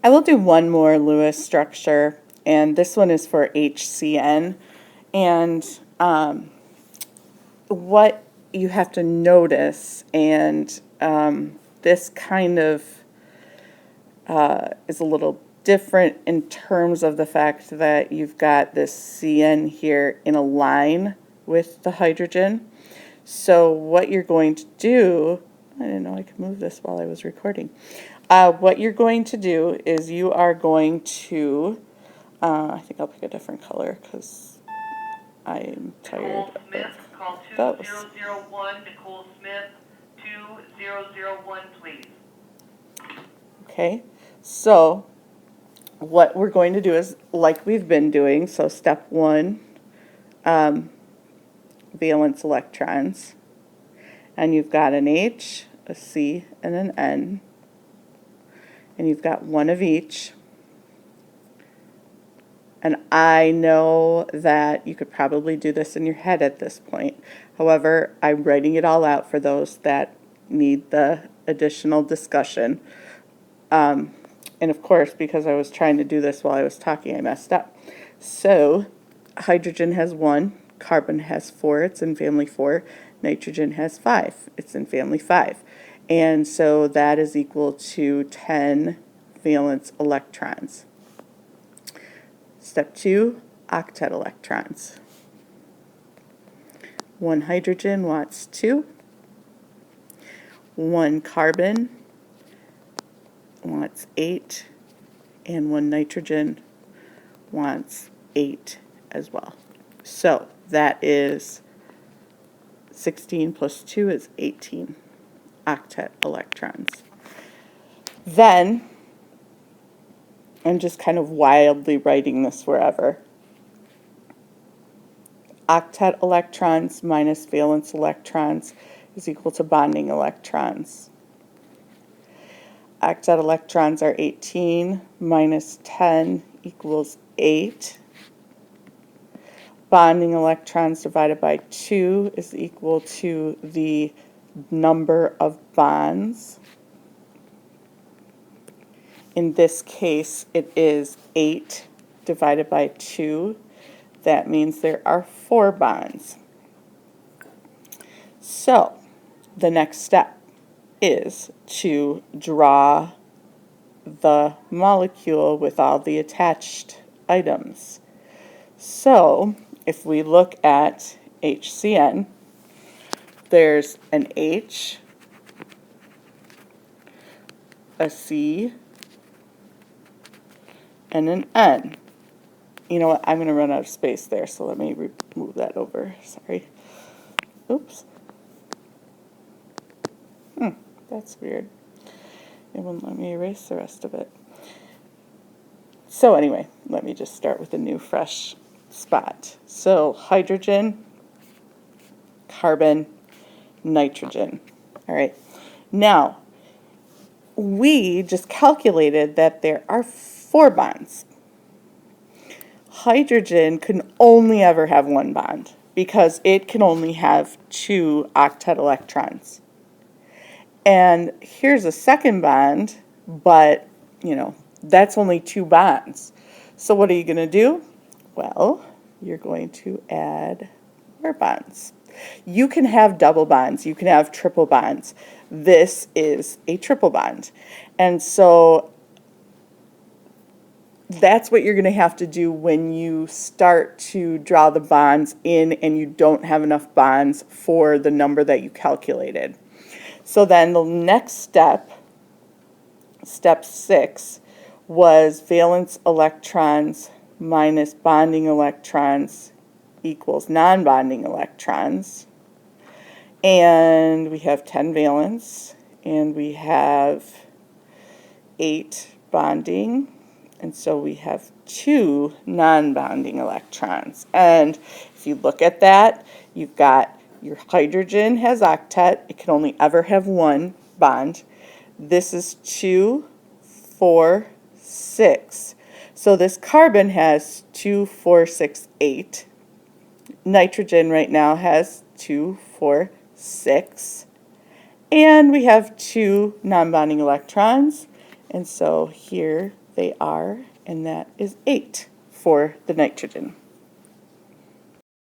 I will do one more Lewis structure, and this one is for HCN. And what you have to notice, and this kind of is a little different in terms of the fact that you've got this CN here in a line with the hydrogen. So what you're going to do, I didn't know I could move this while I was recording. What you're going to do is you are going to, I think I'll pick a different color because I'm tired Nicole Smith, call those. 2001, Nicole Smith, 2001, please. Okay, so what we're going to do is like we've been doing, so step one, valence electrons. And you've got an H, a C, and an N. And you've got one of each. And I know that you could probably do this in your head at this point. However, I'm writing it all out for those that need the additional discussion. And of course, because I was trying to do this while I was talking, I messed up. So hydrogen has 1, carbon has 4, it's in family 4, nitrogen has 5, it's in family 5. And so that is equal to 10 valence electrons. Step 2, octet electrons. 1 hydrogen wants 2. 1 carbon wants 8. And 1 nitrogen wants 8 as well. So that is 16 plus 2 is 18 octet electrons. Then, I'm just kind of wildly writing this wherever. Octet electrons minus valence electrons is equal to bonding electrons. Octet electrons are 18 minus 10 equals 8. Bonding electrons divided by 2 is equal to the number of bonds. In this case, it is 8 divided by 2. That means there are 4 bonds. So, the next step is to draw the molecule with all the attached items. So, if we look at HCN, there's an H, a C, and an N. You know what, I'm going to run out of space there, so let me move that over. Sorry. Oops. That's weird. It wouldn't let me erase the rest of it. So anyway, let me just start with a new fresh spot. So hydrogen, carbon, nitrogen. All right. Now, we just calculated that there are 4 bonds. Hydrogen can only ever have 1 bond because it can only have 2 octet electrons. And here's a second bond, but, you know, that's only 2 bonds. So what are you going to do? Well, you're going to add more bonds. You can have double bonds. You can have triple bonds. This is a triple bond. And so that's what you're going to have to do when you start to draw the bonds in and you don't have enough bonds for the number that you calculated. So then the next step, step 6, was valence electrons minus bonding electrons equals non-bonding electrons. And we have 10 valence, and we have 8 bonding, and so we have 2 non-bonding electrons. And if you look at that, you've got your hydrogen has octet. It can only ever have 1 bond. This is 2, 4, 6. So this carbon has 2, 4, 6, 8. Nitrogen right now has 2, 4, 6. And we have 2 non-bonding electrons. And so here they are, and that is 8 for the nitrogen.